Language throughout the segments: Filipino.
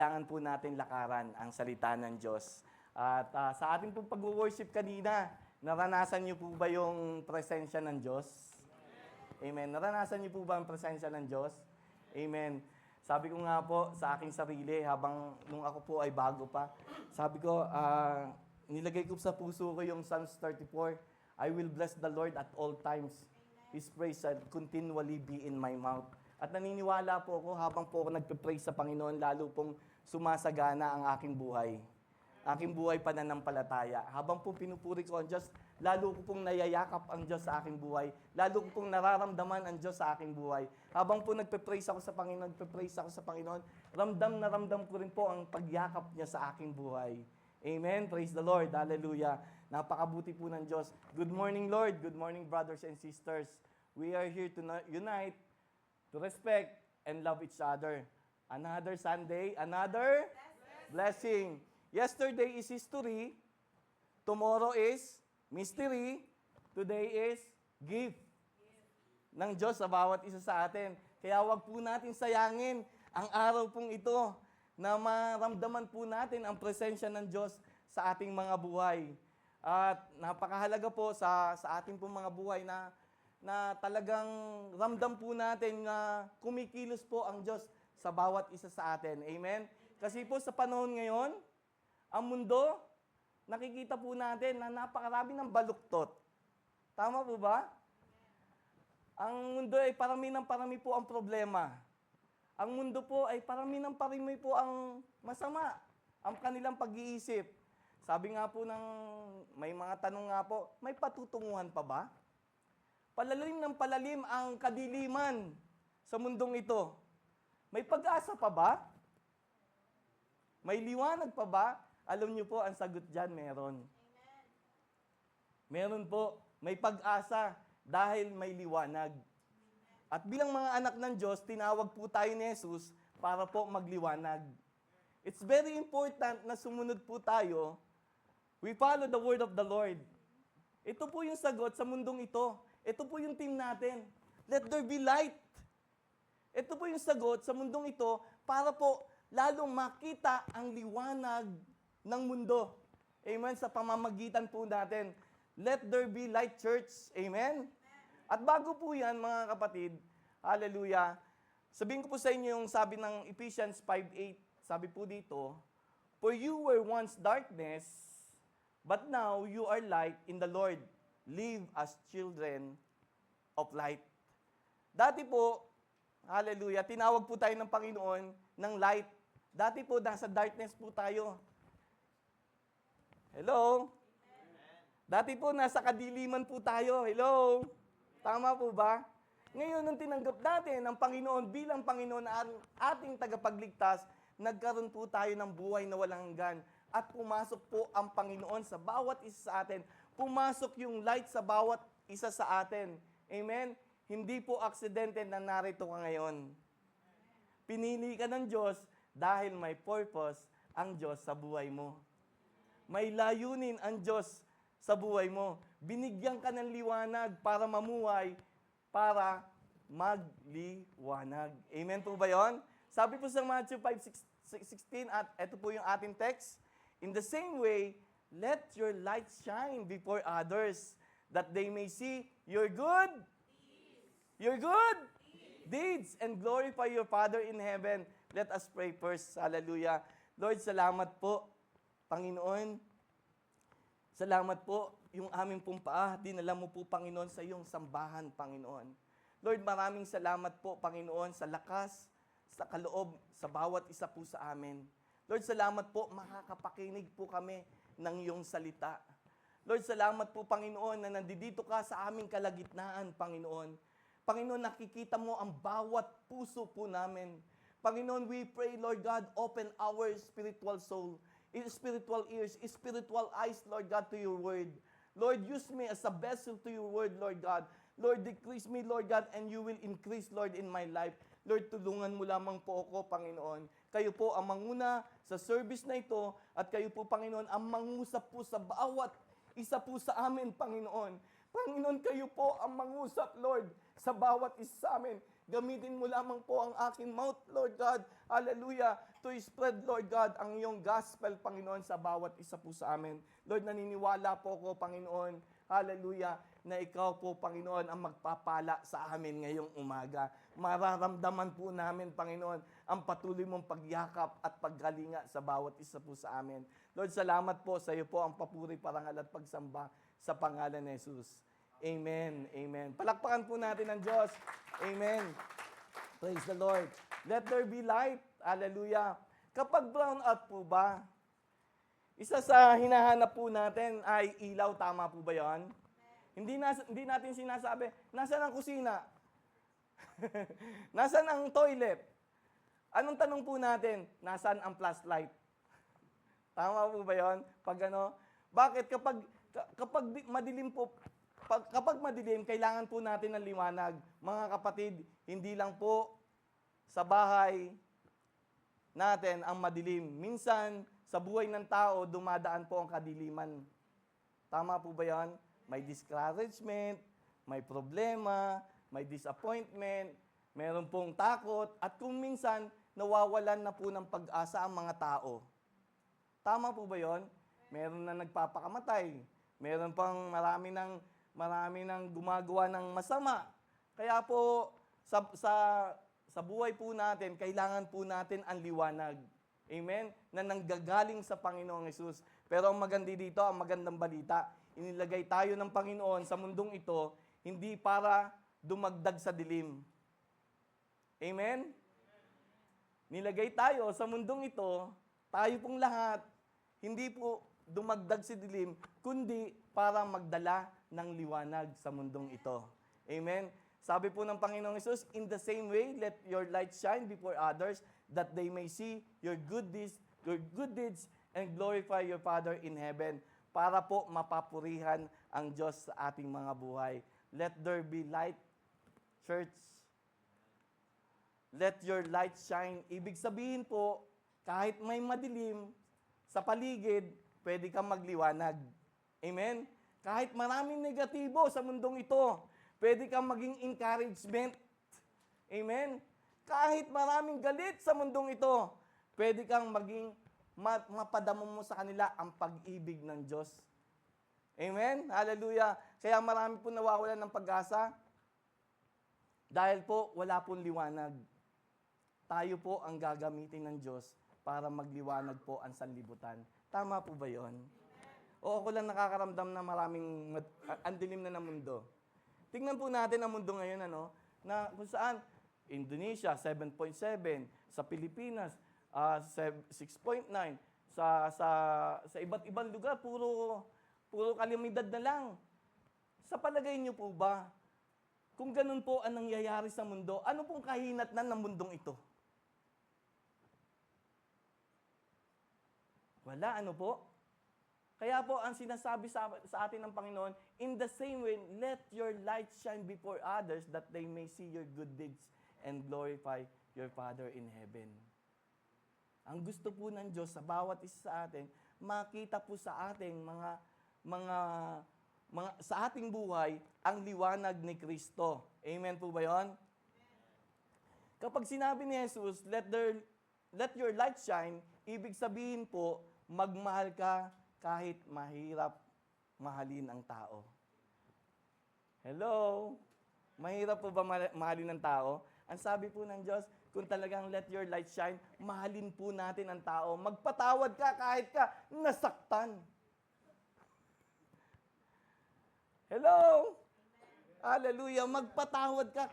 Kailangan po natin lakaran ang salita ng Diyos. At sa ating pong pag-worship kanina, naranasan niyo po ba yung presensya ng Diyos? Amen. Naranasan niyo po ba ang presensya ng Diyos? Amen. Sabi ko nga po sa aking sarili, habang nung ako po ay bago pa, sabi ko, nilagay ko sa puso ko yung Psalms 34, I will bless the Lord at all times. His praise shall continually be in my mouth. At naniniwala po ako habang po ako nagpe-praise sa Panginoon, lalo pong sumasagana ang aking buhay. Aking buhay pananampalataya. Habang po pinupuri ko ang Diyos, lalo ko pong nayayakap ang Diyos sa aking buhay. Lalo ko pong nararamdaman ang Diyos sa aking buhay. Habang po nagpe-praise ako sa Panginoon, ramdam na ramdam ko rin po ang pagyakap niya sa aking buhay. Amen. Praise the Lord. Hallelujah. Napakabuti po ng Diyos. Good morning, Lord. Good morning, brothers and sisters. We are here to unite, to respect, and love each other. Another Sunday, another blessing. Yesterday is history. Tomorrow is mystery. Today is gift ng Diyos sa bawat isa sa atin. Kaya wag po natin sayangin ang araw pong ito na maramdaman po natin ang presensya ng Diyos sa ating mga buhay. At napakahalaga po sa ating pong mga buhay na talagang ramdam po natin na kumikilos po ang Diyos sa bawat isa sa atin. Amen? Kasi po sa panahon ngayon, ang mundo, nakikita po natin na napakarami ng baluktot. Tama po ba? Ang mundo ay parami po ang problema. Ang mundo po ay parami po ang masama, ang kanilang pag-iisip. Sabi nga po may mga tanong nga po, may patutunguhan pa ba? Palalim ng palalim ang kadiliman sa mundong ito. May pag-asa pa ba? May liwanag pa ba? Alam niyo po, ang sagot dyan, meron. Meron po, may pag-asa dahil may liwanag. At bilang mga anak ng Diyos, tinawag po tayo ni Jesus para po magliwanag. It's very important na sumunod po tayo. We follow the word of the Lord. Ito po yung sagot sa mundong ito. Ito po yung team natin. Let there be light. Ito po yung sagot sa mundong ito para po lalong makita ang liwanag ng mundo. Amen? Sa pamamagitan po natin. Let there be light, church. Amen? At bago po yan, mga kapatid, hallelujah, sabihin ko po sa inyo yung sabi ng Ephesians 5:8. Sabi po dito, for you were once darkness, but now you are light in the Lord. Live as children of light. Dati po, hallelujah, tinawag po tayo ng Panginoon ng light. Dati po, nasa darkness po tayo. Hello? Dati po, nasa kadiliman po tayo. Hello? Tama po ba? Ngayon, nung tinanggap natin ang Panginoon bilang Panginoon na ating tagapagligtas, nagkaroon po tayo ng buhay na walang hanggan. At pumasok po ang Panginoon sa bawat isa sa atin. Pumasok yung light sa bawat isa sa atin. Amen? Hindi po aksidente na narito ka ngayon. Pinili ka ng Diyos dahil may purpose ang Diyos sa buhay mo. May layunin ang Diyos sa buhay mo. Binigyan ka ng liwanag para mamuhay, para magliwanag. Amen po ba yun? Sabi po sa Matthew 5:16, at ito po yung ating text, in the same way, let your light shine before others, that they may see your good deeds, and glorify your Father in heaven. Let us pray first. Hallelujah. Lord, salamat po, Panginoon. Salamat po, yung aming pong paa, dinala mo po, Panginoon, sa iyong sambahan, Panginoon. Lord, maraming salamat po, Panginoon, sa lakas, sa kaloob, sa bawat isa po sa amin. Lord, salamat po, makakapakinig po kami ng iyong salita. Lord, salamat po, Panginoon, na nandito ka sa aming kalagitnaan, Panginoon. Panginoon, nakikita mo ang bawat puso po namin. Panginoon, we pray, Lord God, open our spiritual soul, spiritual ears, spiritual eyes, Lord God, to your word. Lord, use me as a vessel to your word, Lord God. Lord, decrease me, Lord God, and you will increase, Lord, in my life. Lord, tulungan mo lamang po ako, Panginoon. Kayo po ang manguna sa service na ito at kayo po, Panginoon, ang mangusap po sa bawat isa po sa amin, Panginoon. Panginoon, kayo po ang mangusap, Lord, sa bawat isa sa amin. Gamitin mo lamang po ang aking mouth, Lord God, hallelujah, to spread, Lord God, ang iyong gospel, Panginoon, sa bawat isa po sa amin. Lord, naniniwala po ko, Panginoon, hallelujah, na ikaw po, Panginoon, ang magpapala sa amin ngayong umaga. Mararamdaman po namin, Panginoon, ang patuloy mong pagyakap at paggalinga sa bawat isa po sa amin. Lord, salamat po sa iyo po ang papuri, parangal at pagsamba sa pangalan ni Jesus. Amen. Amen. Palakpakan po natin ang Diyos. Amen. Praise the Lord. Let there be light. Hallelujah. Kapag brown out po ba, isa sa hinahanap po natin ay ilaw. Tama po ba yun? Hindi natin sinasabi, nasaan ang kusina? Nasaan ang toilet? Anong tanong po natin? Nasaan ang flashlight? Tama po ba yun? Bakit kapag madilim po, kapag madilim, kailangan po natin ng liwanag. Mga kapatid, hindi lang po sa bahay natin ang madilim. Minsan, sa buhay ng tao, dumadaan po ang kadiliman. Tama po ba yan? May discouragement, may problema, may disappointment, meron pong takot, at kung minsan, nawawalan na po ng pag-asa ang mga tao. Tama po ba yon? Meron na nagpapakamatay. Meron pang marami nang gumagawa ng masama. Kaya po, sa buhay po natin, kailangan po natin ang liwanag. Amen? Na nanggagaling sa Panginoong Hesus. Pero ang maganda dito, ang magandang balita, inilagay tayo ng Panginoon sa mundong ito, hindi para dumagdag sa dilim. Amen? Nilagay tayo sa mundong ito, tayo pong lahat, hindi po dumagdag sa dilim, kundi para magdala ng liwanag sa mundong ito. Amen? Sabi po ng Panginoong Hesus, in the same way, let your light shine before others, that they may see your good deeds, and glorify your Father in heaven, para po mapapurihan ang Diyos sa ating mga buhay. Let there be light, church. Let your light shine. Ibig sabihin po, kahit may madilim sa paligid, pwede kang magliwanag. Amen? Kahit maraming negatibo sa mundong ito, pwede kang maging encouragement. Amen? Kahit maraming galit sa mundong ito, pwede kang maging mapadama mo sa kanila ang pag-ibig ng Diyos. Amen? Hallelujah. Kaya marami po nawawalan ng pag-asa dahil po wala pong liwanag. Tayo po ang gagamitin ng Diyos para magliwanag po ang sanlibutan. Tama po ba yon? O ako lang nakakaramdam na maraming ang dilim na ng mundo. Tingnan po natin ang mundo ngayon, na kung saan Indonesia 7.7, sa Pilipinas 6.9, sa iba't ibang lugar puro kalamidad na lang. Sa palagay niyo po ba, kung ganun po ang nangyayari sa mundo, ano pong kahinatnan ng mundong ito? Wala, ano po? Kaya po, ang sinasabi sa atin ng Panginoon, in the same way, let your light shine before others that they may see your good deeds and glorify your Father in heaven. Ang gusto po ng Diyos sa bawat isa sa atin, makita po sa ating sa ating buhay ang liwanag ni Kristo. Amen po ba 'yon? Kapag sinabi ni Jesus, let your light shine, ibig sabihin po, magmahal ka kahit mahirap mahalin ang tao. Hello? Mahirap po ba mahalin ng tao? Ang sabi po ng Diyos, kung talagang let your light shine, mahalin po natin ang tao. Magpatawad ka kahit ka nasaktan. Hello? Hallelujah. Magpatawad ka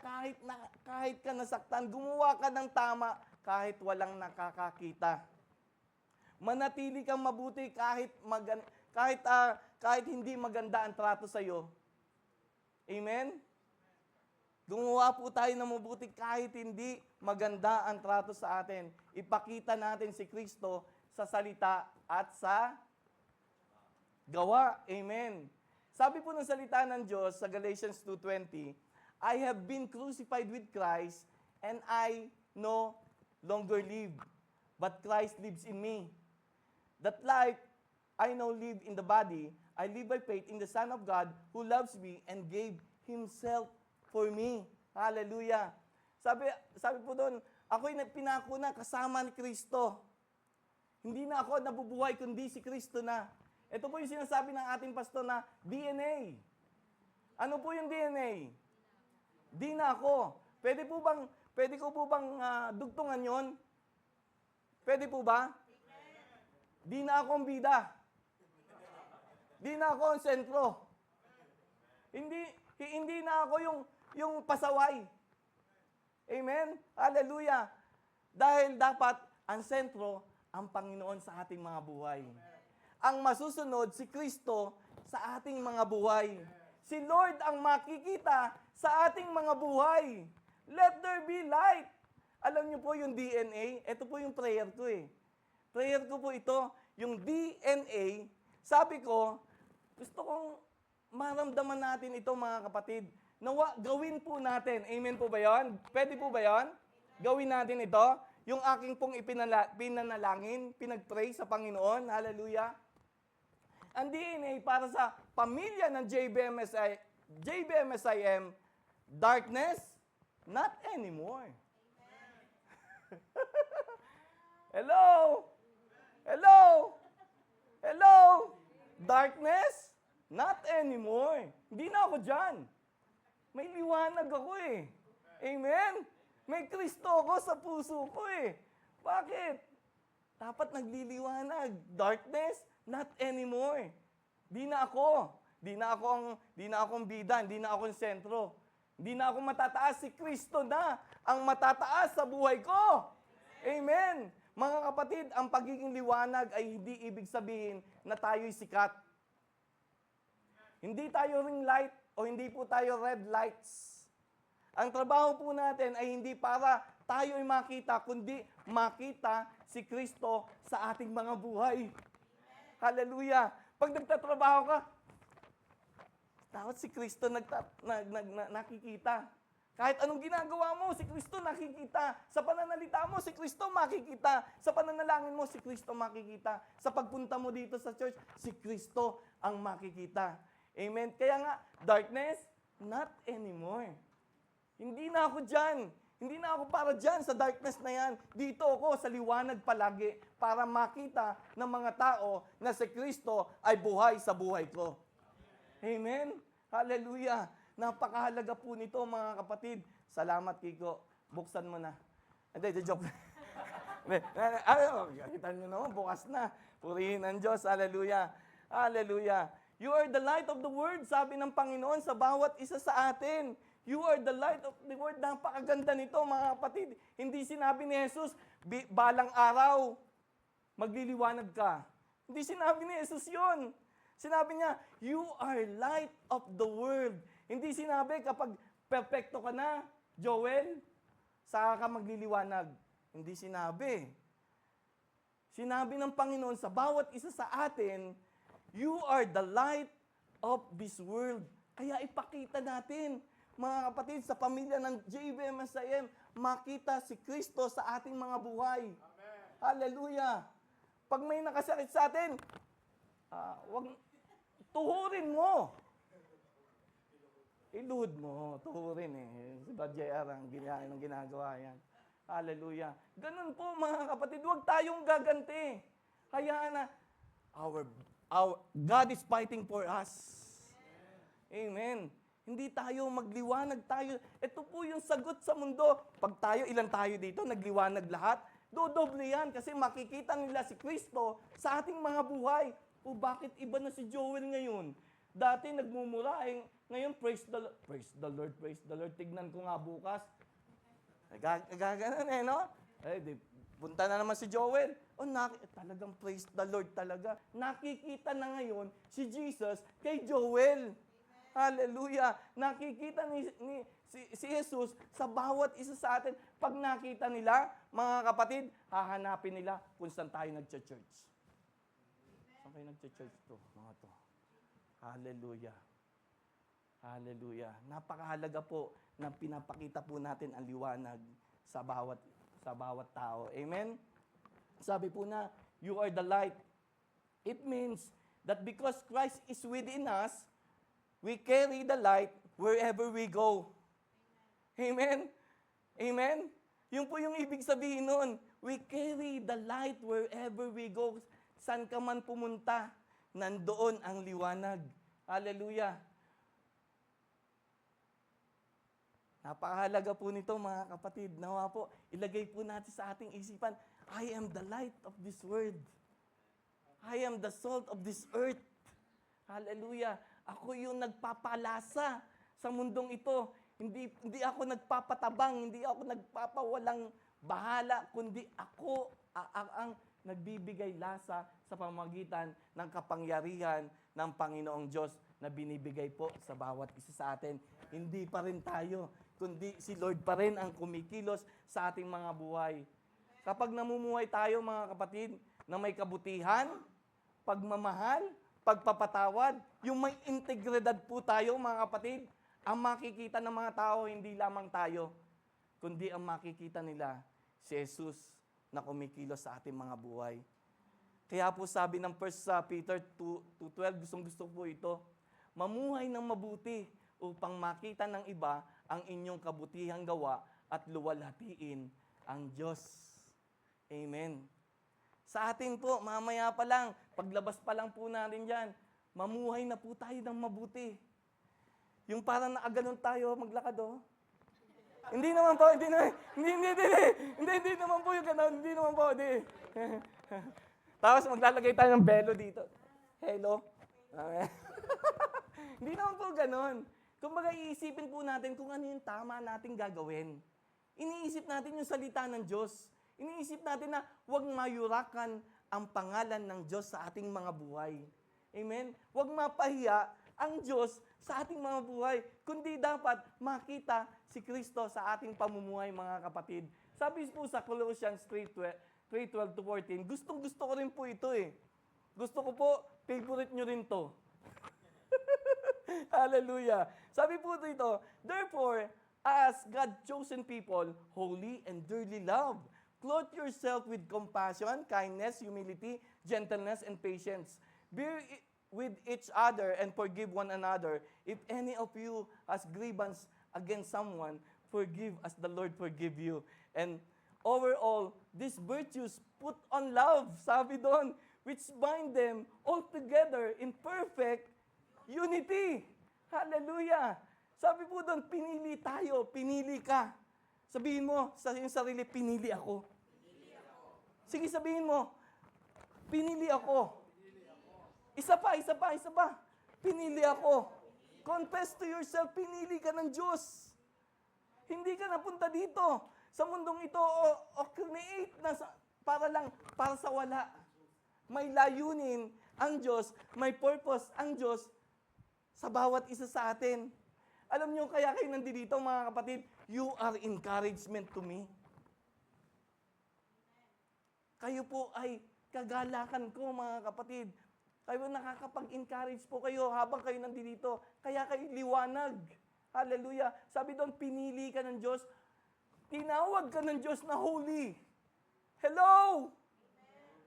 kahit ka nasaktan. Gumawa ka ng tama kahit walang nakakakita. Manatili kang mabuti kahit hindi maganda ang trato sa iyo. Amen? Gumawa po tayo ng mabuti kahit hindi maganda ang trato sa atin. Ipakita natin si Kristo sa salita at sa gawa. Amen. Sabi po ng salita ng Diyos sa Galatians 2:20, I have been crucified with Christ, and I no longer live, but Christ lives in me. That life I now live in the body, I live by faith in the Son of God who loves me and gave Himself for me. Hallelujah. Sabi po doon, Ako'y pinako na kasama ni Kristo. Hindi na ako nabubuhay, kundi si Kristo na. Ito po yung sinasabi ng ating pastor na DNA. Ano po yung DNA? Di na ako. Pwede ko po bang dugtungan yon? Pwede po ba? Di na ako ang bida. Di na ako ang sentro. Hindi na ako yung pasaway. Amen? Hallelujah. Dahil dapat ang sentro, ang Panginoon sa ating mga buhay. Ang masusunod, si Kristo sa ating mga buhay. Si Lord ang makikita sa ating mga buhay. Let there be light. Alam niyo po yung DNA, ito po yung prayer ko eh. Prayer ko po ito, yung DNA, sabi ko, gusto kong maramdaman natin ito mga kapatid. Nawa, gawin po natin. Amen po ba yan? Pwede po ba yan? Gawin natin ito. Yung aking pong pinanalangin, pinagpray sa Panginoon. Hallelujah. Ang DNA para sa pamilya ng JBMSIM, darkness, not anymore. Hello? Hello? Hello? Darkness, not anymore. Hindi na ako dyan. May liwanag ako eh. Amen? May Kristo ako sa puso ko eh. Bakit? Dapat nagliliwanag. Darkness, not anymore. Di na ako. Di na ako ang bida, hindi na ako ang sentro. Hindi na ako matataas, si Kristo na ang matataas sa buhay ko. Amen. Mga kapatid, ang pagiging liwanag ay hindi ibig sabihin na tayo'y sikat. Hindi tayo ring light o hindi po tayo red lights. Ang trabaho po natin ay hindi para tayo'y makita, kundi makita si Kristo sa ating mga buhay. Hallelujah. Pag nagtatrabaho ka, dapat si Kristo nakikita. Kahit anong ginagawa mo, si Kristo nakikita. Sa pananalita mo, si Kristo makikita. Sa pananalangin mo, si Kristo makikita. Sa pagpunta mo dito sa church, si Kristo ang makikita. Amen? Kaya nga, darkness, not anymore. Hindi na ako dyan. Hindi na ako para dyan sa darkness na yan. Dito ako sa liwanag palagi para makita ng mga tao na si Kristo ay buhay sa buhay ko. Amen? Hallelujah! Napakahalaga po nito mga kapatid. Salamat, Kiko. Buksan mo na. Hindi, joke. Kita nyo naman, bukas na. Purihin ang Diyos. Hallelujah! Hallelujah! You are the light of the world, sabi ng Panginoon sa bawat isa sa atin. You are the light of the world. Napakaganda nito, mga kapatid. Hindi sinabi ni Jesus, balang araw, magliliwanag ka. Hindi sinabi ni Jesus yun. Sinabi niya, you are light of the world. Hindi sinabi kapag perfecto ka na, Joel, saka ka magliliwanag. Hindi sinabi. Sinabi ng Panginoon sa bawat isa sa atin, you are the light of this world. Kaya ipakita natin, mga kapatid, sa pamilya ng JBMSIM, makita si Kristo sa ating mga buhay. Amen. Hallelujah. Pag may nakasakit sa atin, wag tuhurin mo. Iluhod mo, tuhurin eh. Si JR ang ginagawa yan. Hallelujah. Ganun po mga kapatid, huwag tayong gaganti. Hayaan na, our God is fighting for us. Amen. Hindi tayo magliwanag tayo. Ito po yung sagot sa mundo. Pag tayo, ilan tayo dito, nagliwanag lahat, dodoble yan kasi makikita nila si Kristo sa ating mga buhay. O bakit iba na si Joel ngayon? Dati nagmumura, ngayon praise the Lord. Praise the Lord, praise the Lord. Tignan ko nga bukas. Gaganan eh, no? Punta na naman si Joel. Talagang praise the Lord talaga. Nakikita na ngayon si Jesus kay Joel. Hallelujah. Nakikita si Jesus sa bawat isa sa atin. Pag nakita nila, mga kapatid, hahanapin nila kung saan tayo nagcha-church. Saan kayo nagcha-church to? Mga to. Hallelujah. Hallelujah. Napakahalaga po na pinapakita po natin ang liwanag sa bawat tao. Amen? Sabi po na, you are the light. It means that because Christ is within us, we carry the light wherever we go. Amen? Amen? Yun po yung ibig sabihin nun. We carry the light wherever we go. San ka man pumunta, nandoon ang liwanag. Hallelujah. Napakahalaga po nito mga kapatid. Nawa po, ilagay po natin sa ating isipan, I am the light of this world. I am the salt of this earth. Hallelujah. Ako yung nagpapalasa sa mundong ito. Hindi ako nagpapatabang, hindi ako nagpapawalang bahala, kundi ako ang nagbibigay lasa sa pamamagitan ng kapangyarihan ng Panginoong Diyos na binibigay po sa bawat isa sa atin. Hindi pa rin tayo, kundi si Lord pa rin ang kumikilos sa ating mga buhay. Kapag namumuhay tayo mga kapatid, na may kabutihan, pagmamahal, pagpapatawad, yung may integridad po tayo mga kapatid, ang makikita ng mga tao, hindi lamang tayo, kundi ang makikita nila, si Jesus na kumikilos sa ating mga buhay. Kaya po sabi ng 1 Peter 2:12, gusto po ito, mamuhay ng mabuti upang makita ng iba ang inyong kabutihang gawa at luwalhatiin ang Diyos. Amen. Sa atin po, mamaya pa lang, paglabas pa lang po natin dyan, mamuhay na po tayo ng mabuti. Yung parang nakaganon tayo maglakad, oh. Hindi naman po, hindi naman po yung gano'n, hindi naman po, hindi. Tapos maglalagay tayo ng belo dito. Hello? Hindi naman po gano'n. Kumbaga iisipin po natin kung ano yung tama nating gagawin. Iniisip natin yung salita ng Diyos. Iniisip natin na huwag mayurakan ang pangalan ng Diyos sa ating mga buhay. Amen? Huwag mapahiya ang Diyos sa ating mga buhay, kundi dapat makita si Kristo sa ating pamumuhay, mga kapatid. Sabi po sa Colossians 3:12-14, gustong-gusto ko rin po ito eh. Gusto ko po, favorite nyo rin to. Hallelujah. Sabi po dito, therefore, as God-chosen people, holy and dearly loved, clothe yourself with compassion, kindness, humility, gentleness, and patience. Bear with each other and forgive one another. If any of you has grievance against someone, forgive as the Lord forgive you. And overall, these virtues put on love, sabi doon, which bind them all together in perfect unity. Hallelujah! Sabi po doon, pinili tayo, pinili ka. Sabihin mo sa iyong sarili, pinili ako. Sige, sabihin mo, pinili ako. Isa pa. Pinili ako. Confess to yourself, pinili ka ng Diyos. Hindi ka napunta dito sa mundong ito o create na para sa wala. May layunin ang Diyos, may purpose ang Diyos sa bawat isa sa atin. Alam niyo, kaya kayo nandito mga kapatid, you are encouragement to me. Kayo po ay kagalakan ko mga kapatid. Kayo nakakapag-encourage po kayo habang kayo nandito. Kaya kayo liwanag. Hallelujah. Sabi doon, pinili ka ng Diyos. Tinawag ka ng Diyos na holy. Hello!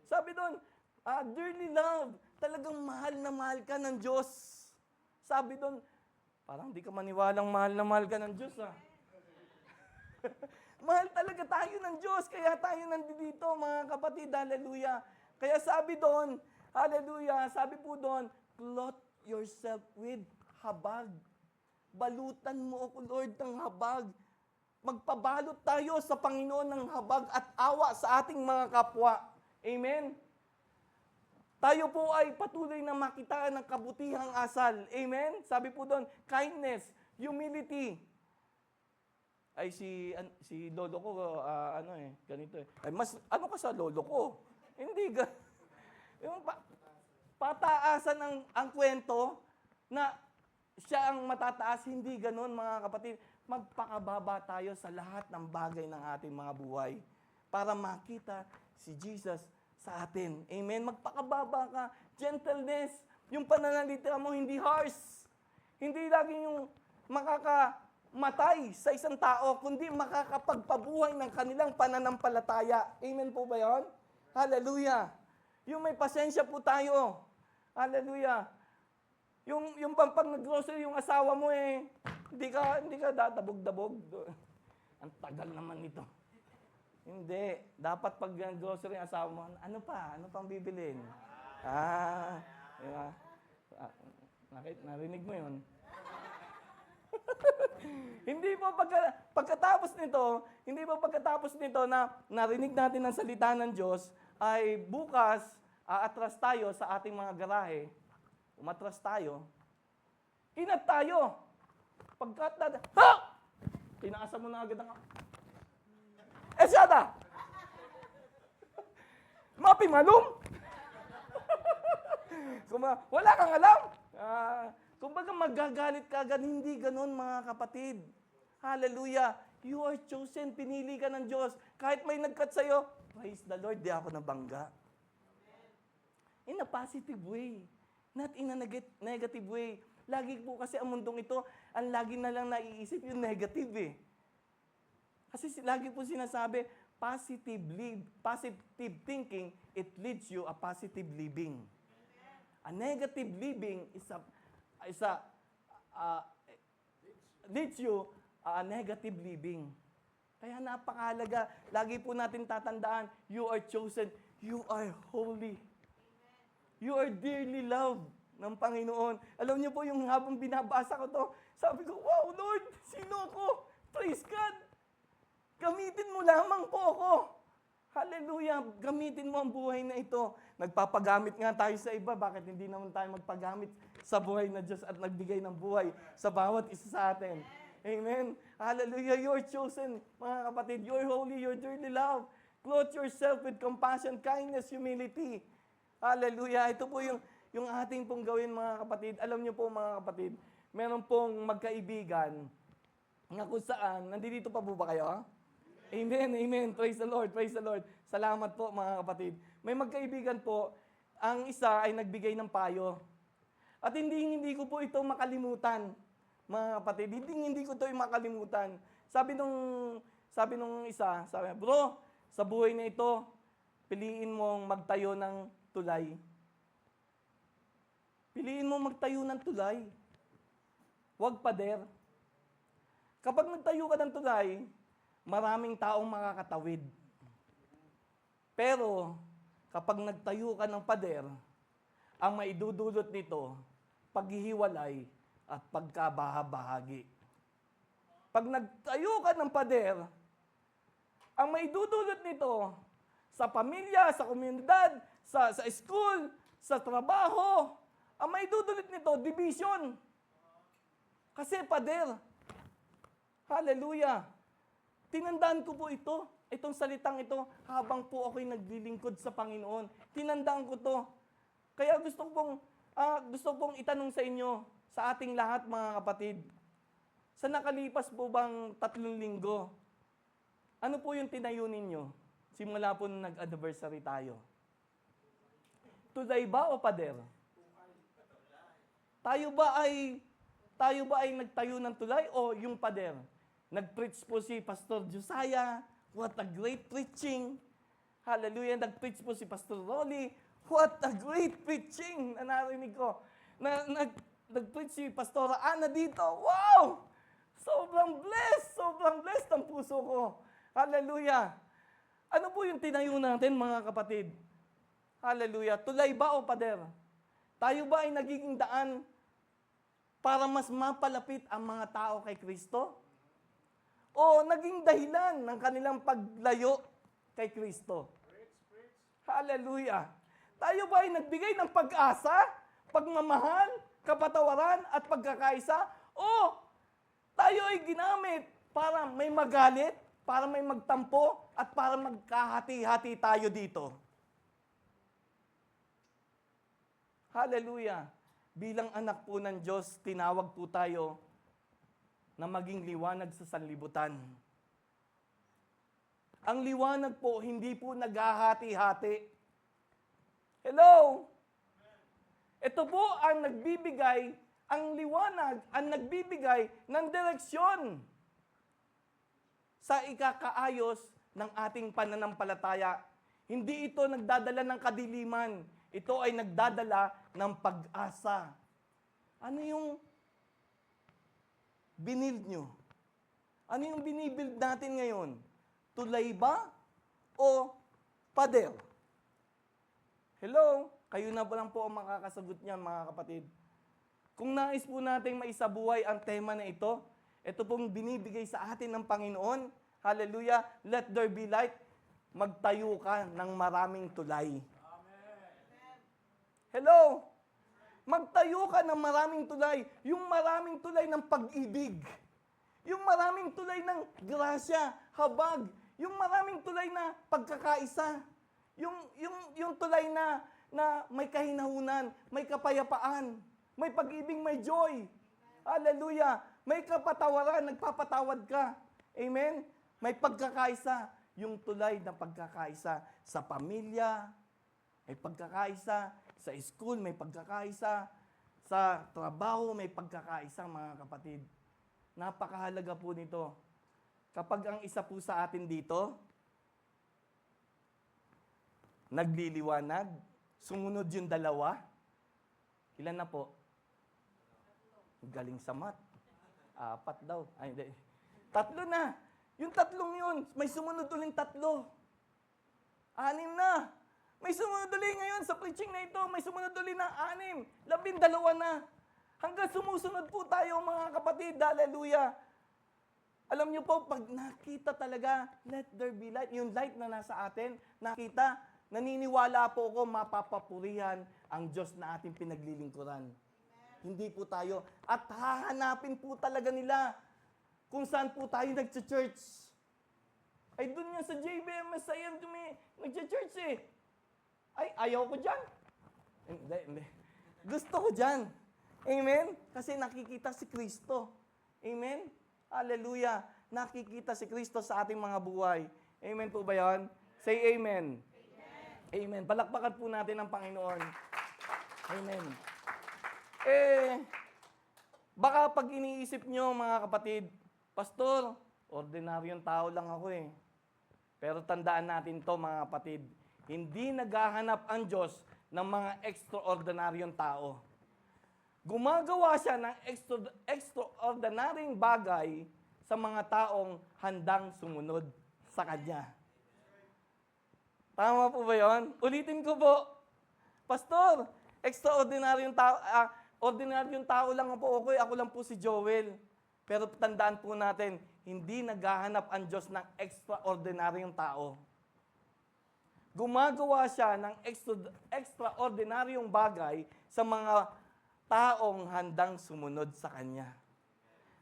Sabi doon, dearly loved. Talagang mahal na mahal ka ng Diyos. Sabi doon, parang di ka maniwalang mahal na mahal ka ng Diyos, ha? Mahal talaga tayo ng Diyos. Kaya tayo nandito, mga kapatid. Hallelujah. Kaya sabi doon, hallelujah, sabi po doon, clothe yourself with habag. Balutan mo ako, Lord, ng habag. Magpabalot tayo sa Panginoon ng habag at awa sa ating mga kapwa. Amen? Tayo po ay patuloy na makitaan ng kabutihang asal. Amen? Sabi po doon, kindness, humility. Ay, si lolo ko, ganito eh. Ay, ano ka sa lolo ko? Hindi, yung pataasan ang kwento na siya ang matataas, hindi ganun mga kapatid. Magpakababa tayo sa lahat ng bagay ng ating mga buhay para makita si Jesus sa atin. Amen? Magpakababa ka. Gentleness. Yung pananalita mo hindi harsh. Hindi lagi yung makakamatay sa isang tao, kundi makakapagpabuhay ng kanilang pananampalataya. Amen po ba yun? Hallelujah. Yung may pasensya po tayo. Hallelujah. Yung pag nag-grocery yung asawa mo hindi ka dadabog-dabog. Ang tagal naman nito. Hindi. Dapat pag grocery ang asawa mo, ano pa? Ano pang bibilin? Diba? Narinig mo yun? Hindi po pagkatapos nito na narinig natin ang salita ng Diyos, ay bukas, aatras tayo sa ating mga garahe. Umatras tayo. Inat tayo. Ha! Tinaasan mo na agad ang... Esyada! Mapimalum! Wala kang alam. Kumbaga magagalit ka agad. Hindi ganun, mga kapatid. Hallelujah. You are chosen. Pinili ka ng Diyos. Kahit may nag-cut sa'yo, praise the Lord, di ako nabangga. In a positive way. Not in a negative way. Lagi po kasi ang mundong ito, ang lagi na lang naiisip yung negative eh. Kasi lagi po sinasabi, positive thinking, it leads you a positive living. A negative living leads you a negative living. Kaya napakahalaga. Lagi po natin tatandaan, you are chosen, you are holy. You are dearly loved ng Panginoon. Alam niyo po, yung habang binabasa ko to, sabi ko, wow, Lord, sino ako? Praise God. Gamitin mo lamang po ako. Hallelujah. Gamitin mo ang buhay na ito. Nagpapagamit nga tayo sa iba. Bakit hindi naman tayo magpagamit sa buhay na Diyos at nagbigay ng buhay sa bawat isa sa atin? Amen. Hallelujah. You're chosen, mga kapatid. You're holy. You're dearly loved. Clothe yourself with compassion, kindness, humility. Hallelujah. Ito po yung ating pong gawin, mga kapatid. Alam niyo po, mga kapatid, meron pong magkaibigan nga kung saan, nandito pa po ba kayo? Ha? Amen, amen. Praise the Lord, praise the Lord. Salamat po, mga kapatid. May magkaibigan po, ang isa ay nagbigay ng payo. At hindi ko po ito makalimutan, mga kapatid. Hindi ko ito makalimutan. Sabi nung isa, bro, sa buhay na ito, piliin mong magtayo ng tulay. Piliin mong magtayo ng tulay. Huwag pader. Kapag nagtayo ka ng tulay, maraming taong makakatawid. Pero, kapag nagtayo ka ng pader, ang maidudulot nito, paghihiwalay at pagkabahabahagi. Pag nagtayo ka ng pader, ang maidudulot nito, sa pamilya, sa komunidad, sa school, sa trabaho, ang maidudulot nito, division. Kasi pader. Hallelujah. Tinandaan ko po itong salitang ito, habang po ako'y naglilingkod sa Panginoon. Tinandaan ko to. Kaya gusto pong itanong sa inyo, sa ating lahat, mga kapatid, sa nakalipas po bang 3 linggo, ano po yung tinayo ninyo? Simula po nung nag-anniversary tayo. Tulay ba o pader? Tayo ba ay nagtayo ng tulay o yung pader? Nag-preach po si Pastor Josiah. What a great preaching. Hallelujah. Nag-preach po si Pastor Rolly. What a great preaching na narinig ko. Nag-preach si Pastora Ana dito. Wow! Sobrang blessed ang puso ko. Hallelujah. Ano po yung tinayo natin, mga kapatid? Hallelujah. Tulay ba o pader? Tayo ba ay nagiging daan para mas mapalapit ang mga tao kay Kristo? O naging dahilan ng kanilang paglayo kay Kristo? Hallelujah. Tayo ba ay nagbigay ng pag-asa, pagmamahal, kapatawaran at pagkakaisa? O tayo ay ginamit para may magalit, para may magtampo, at para magkahati-hati tayo dito? Hallelujah. Bilang anak po ng Diyos, tinawag po tayo na maging liwanag sa sanlibutan. Ang liwanag po, hindi po naghahati-hati. Hello? Ito po ang nagbibigay, ang liwanag, ang nagbibigay ng direksyon sa ikakaayos ng ating pananampalataya. Hindi ito nagdadala ng kadiliman. Ito ay nagdadala ng pag-asa. Ano yung binild nyo? Ano yung binibuild natin ngayon? Tulay ba o pader? Hello? Kayo na ba lang po ang makakasagot niyan, mga kapatid? Kung nais po nating maisabuhay ang tema na ito pong binibigay sa atin ng Panginoon, hallelujah, let there be light, magtayo ka ng maraming tulay. Hello? Magtayo ka ng maraming tulay. Yung maraming tulay ng pag-ibig. Yung maraming tulay ng grasya, habag. Yung maraming tulay na pagkakaisa. Yung tulay na may kahinahunan, may kapayapaan, may pag-ibig, may joy. Hallelujah. May kapatawaran, nagpapatawad ka. Amen? May pagkakaisa. Yung tulay ng pagkakaisa sa pamilya, may pagkakaisa sa school, may pagkakaisa sa trabaho, may pagkakaisa, mga kapatid. Napakahalaga po nito. Kapag ang isa po sa atin dito, nagliliwanag, sumunod yung dalawa, ilan na po? Galing sa math. 4 daw. Ay, hindi. 3 na. Yung 3 yun, may sumunod uling 3. 6 na. May sumunod ulit ngayon sa preaching na ito, may sumunod ulit na 6. 12 na. Hanggang sumusunod po tayo, mga kapatid. Hallelujah. Alam niyo po, pag nakita talaga, let there be light, yung light na nasa atin, nakita, naniniwala po ako, mapapapurihan ang Diyos na ating pinaglilingkuran. Hindi po tayo. At hahanapin po talaga nila kung saan po tayo nag-church. Ay, doon yan sa JBMS, sa IMDM, nag-church eh. Ay, ayaw ko dyan. Hindi. Gusto ko dyan. Amen? Kasi nakikita si Kristo. Amen? Hallelujah. Nakikita si Kristo sa ating mga buhay. Amen po ba yan? Say amen. Amen. Palakpakan po natin ang Panginoon. Amen. Baka pag iniisip nyo, mga kapatid, Pastor, ordinaryong tao lang ako eh. Pero tandaan natin to, mga kapatid, hindi naghahanap ang Diyos ng mga extraordinaryong tao. Gumagawa siya ng extraordinaryong bagay sa mga taong handang sumunod sa Kanya. Tama po ba yun? Ulitin ko po. Pastor, extraordinaryong tao, ordinaryong tao lang po ako lang po si Joel. Pero tandaan po natin, hindi naghahanap ang Diyos ng extraordinaryong tao. Gumagawa siya ng extraordinaryong bagay sa mga taong handang sumunod sa Kanya.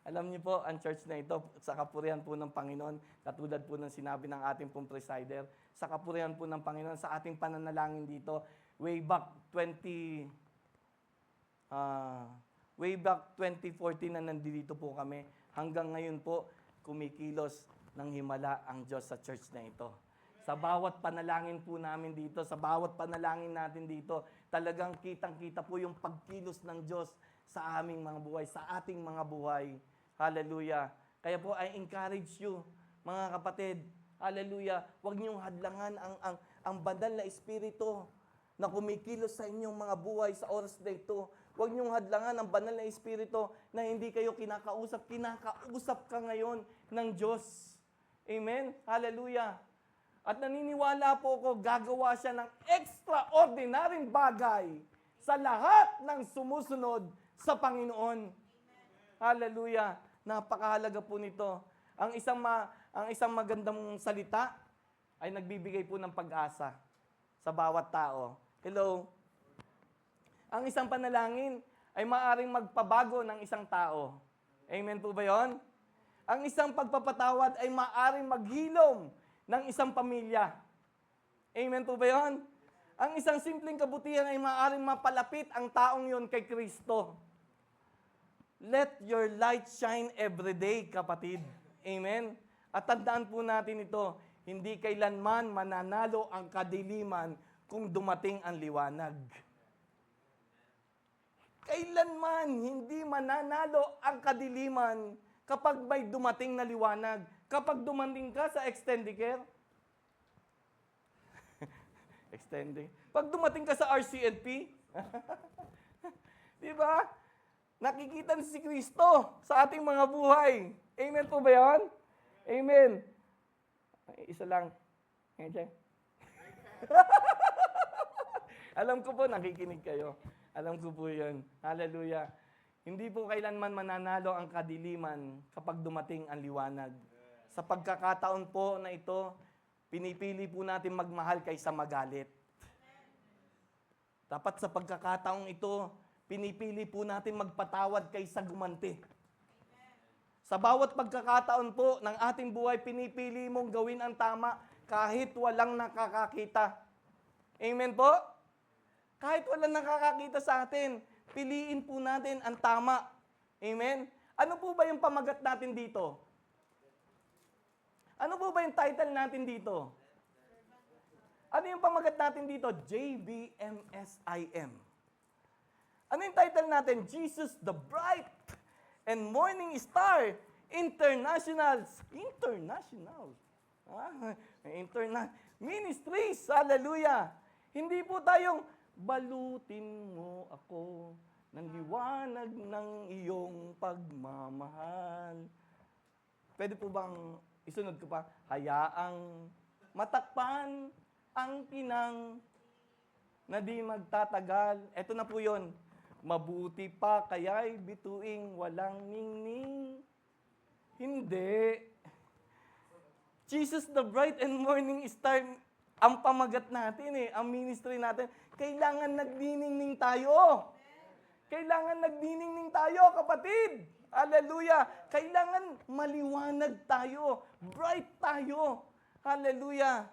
Alam niyo po, ang church na ito, sa kapurihan po ng Panginoon, katulad po ng sinabi ng ating pong presider, sa kapurihan po ng Panginoon, sa ating pananalangin dito, way back 2014 na nandito po kami, hanggang ngayon po, kumikilos ng himala ang Diyos sa church na ito. Sa bawat panalangin po namin dito, sa bawat panalangin natin dito, talagang kitang-kita po yung pagkilos ng Diyos sa aming mga buhay, sa ating mga buhay. Hallelujah. Kaya po, I encourage you, mga kapatid, hallelujah, huwag niyong hadlangan ang banal na Espiritu na kumikilos sa inyong mga buhay sa oras na ito. Huwag niyong hadlangan ang banal na Espiritu na hindi kayo kinakausap. Kinakausap ka ngayon ng Diyos. Amen? Hallelujah. At naniniwala po ako, gagawa siya ng extraordinaryong bagay sa lahat ng sumusunod sa Panginoon. Hallelujah. Napakahalaga po nito. Ang isang magandang salita ay nagbibigay po ng pag-asa sa bawat tao. Hello? Ang isang panalangin ay maaaring magpabago ng isang tao. Amen po ba yun? Ang isang pagpapatawad ay maaaring maghilom ng isang pamilya. Amen po ba yun? Ang isang simpleng kabutihan ay maaaring mapalapit ang taong yun kay Kristo. Let your light shine every day, kapatid. Amen? At tandaan po natin ito, hindi kailanman mananalo ang kadiliman kung dumating ang liwanag. Kailanman hindi mananalo ang kadiliman kapag may dumating na liwanag. Kapag dumating ka sa Extendicare, pag dumating ka sa RCNP, di ba? Nakikita si Kristo sa ating mga buhay. Amen po ba yan? Amen. Isa lang. Alam ko po, nakikinig kayo. Alam ko po yun. Hallelujah. Hindi po kailanman mananalo ang kadiliman kapag dumating ang liwanag. Sa pagkakataon po na ito, pinipili po natin magmahal kaysa magalit. Dapat sa pagkakataong ito, pinipili po natin magpatawad kaysa gumanti. Sa bawat pagkakataon po ng ating buhay, pinipili mong gawin ang tama kahit walang nakakakita. Amen po? Kahit walang nakakakita sa atin, piliin po natin ang tama. Amen? Ano po ba yung pamagat natin dito? Ano po ba yung title natin dito? Ano yung pamagat natin dito? JBMSIM. Ano yung title natin? Jesus the Bright and Morning Star International Ministries. Hallelujah. Hindi po tayong balutin mo ako ng liwanag ng iyong pagmamahal. Pwede po bang isunod ko pa? Hayaang matakpan ang kinang na di magtatagal. Eto na po yun. Mabuti pa kaya'y bituing walang ningning. Hindi. Jesus the Bright and Morning Star, ang pamagat natin ang ministry natin. Kailangan nagniningning tayo. Kailangan nagniningning tayo, kapatid. Hallelujah. Kailangan maliwanag tayo. Bright tayo. Hallelujah.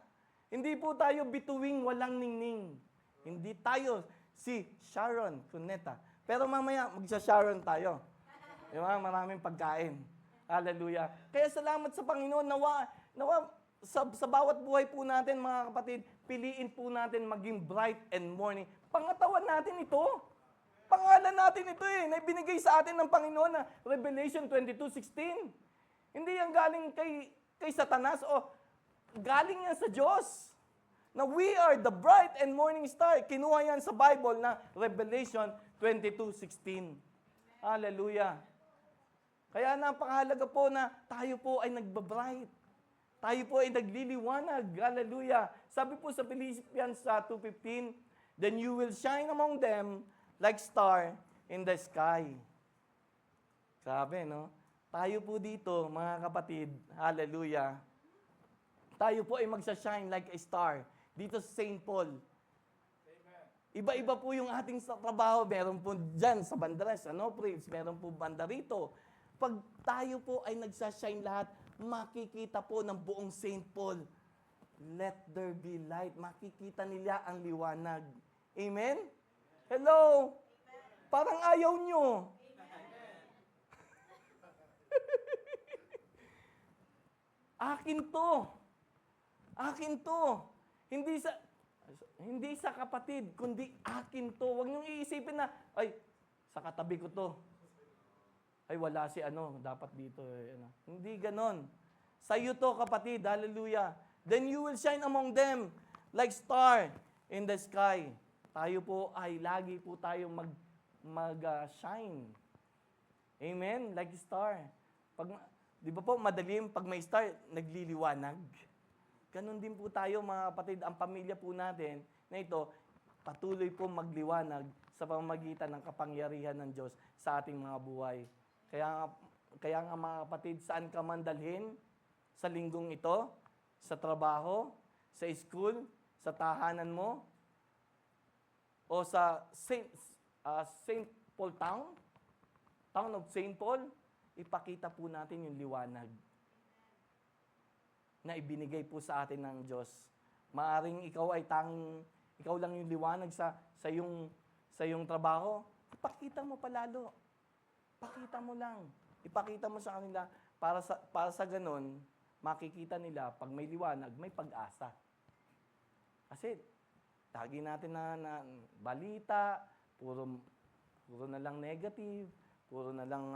Hindi po tayo bituing walang ningning. Hindi tayo si Sharon Cuneta. Pero mamaya, magsa-Sharon tayo. Di ba? Maraming pagkain. Hallelujah. Kaya salamat sa Panginoon. Nawa sa bawat buhay po natin, mga kapatid, piliin po natin maging bright and morning. Pangatawan natin ito. Pangalan natin ito na ibinigay sa atin ng Panginoon na Revelation 22:16. Hindi yan galing kay Satanas o galing yan sa Diyos. Na we are the bright and morning star. Kinuha yan sa Bible na Revelation 22:16. Hallelujah. Kaya napakahalaga po na tayo po ay nagbabright. Tayo po ay nagliliwanag. Hallelujah. Sabi po sa Philippians 2:15, then you will shine among them like star in the sky. Sabi, no? Tayo po dito, mga kapatid, hallelujah. Tayo po ay magsa-shine like a star dito sa St. Paul. Iba-iba po yung ating trabaho. Meron po dyan sa Bandaras, Prince, meron po banda rito. Pag tayo po ay nagsa-shine lahat, makikita po ng buong St. Paul. Let there be light. Makikita nila ang liwanag. Amen? Hello? Parang ayaw nyo. Akin to. Akin to. Hindi sa kapatid, kundi akin to. Huwag niyong iisipin na, ay, sa katabi ko to. Ay, wala si dapat dito. Hindi ganon. Sa iyo to, kapatid. Hallelujah. Then you will shine among them like star in the sky. Tayo po ay lagi po tayong mag-shine. Amen? Like star. Di ba po, madalim, pag may star, nagliliwanag. Ganon din po tayo, mga kapatid. Ang pamilya po natin na ito, patuloy po magliwanag sa pamamagitan ng kapangyarihan ng Diyos sa ating mga buhay. Kaya nga mga kapatid, saan ka man dalhin sa linggong ito, sa trabaho, sa school, sa tahanan mo, o sa St. Paul town of St. Paul, ipakita po natin yung liwanag na ibinigay po sa atin ng Diyos. Maaring ikaw lang yung liwanag sa iyong trabaho, ipakita mo palalo. Pakita mo lang. Ipakita mo sa kanila para sa ganun, makikita nila pag may liwanag, may pag-asa. Kasi lagi natin na balita, puro na lang negative, puro na lang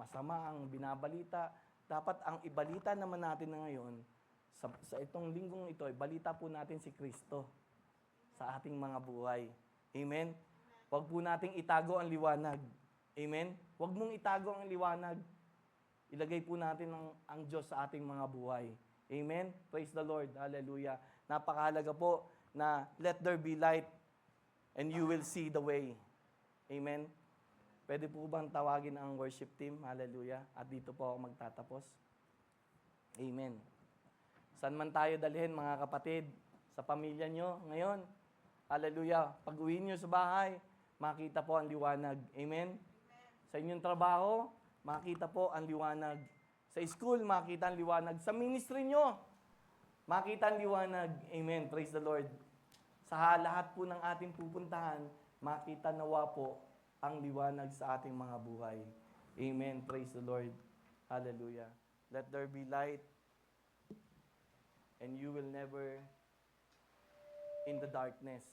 masama ang binabalita. Dapat ang ibalita naman natin na ngayon, sa itong linggong ito, ibalita po natin si Kristo sa ating mga buhay. Amen? Huwag po nating itago ang liwanag. Amen? Huwag mong itago ang liwanag. Ilagay po natin ang Diyos sa ating mga buhay. Amen? Praise the Lord. Hallelujah. Napakahalaga po na let there be light and you will see the way. Amen? Pwede po bang tawagin ang worship team? Hallelujah. At dito po ako magtatapos. Amen. Saan man tayo dalhin, mga kapatid, sa pamilya nyo ngayon. Hallelujah. Pag uwi nyo sa bahay, makita po ang liwanag. Amen? Sa inyong trabaho, makita po ang liwanag. Sa school, makita ang liwanag. Sa ministry nyo, makita ang liwanag. Amen. Praise the Lord. Sa lahat po ng ating pupuntahan, makita nawa po ang liwanag sa ating mga buhay. Amen. Praise the Lord. Hallelujah. Let there be light, and you will never in the darkness.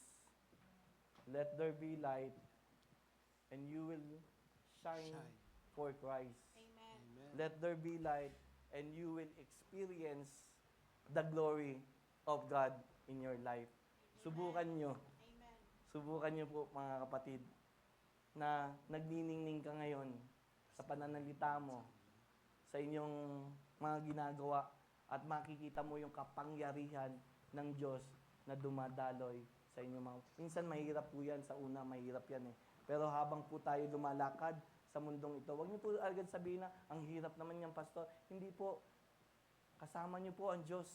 Let there be light, and you will shine for Christ. Amen. Let there be light, and you will experience the glory of God in your life. Subukan nyo. Amen. Subukan nyo po, mga kapatid, na nagniningning ka ngayon sa pananalita mo, sa inyong mga ginagawa, at makikita mo yung kapangyarihan ng Diyos na dumadaloy sa inyong mga... Minsan mahirap po yan, sa una mahirap yan eh. Pero habang po tayo lumalakad sa mundong ito, huwag niyo po agad sabihin na, ang hirap naman yan, Pastor. Hindi po. Kasama niyo po ang Diyos.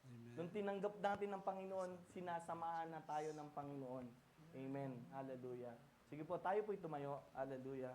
Amen. Nung tinanggap natin ng Panginoon, sinasamahan na tayo ng Panginoon. Amen. Hallelujah. Sige po, tayo po'y tumayo. Hallelujah.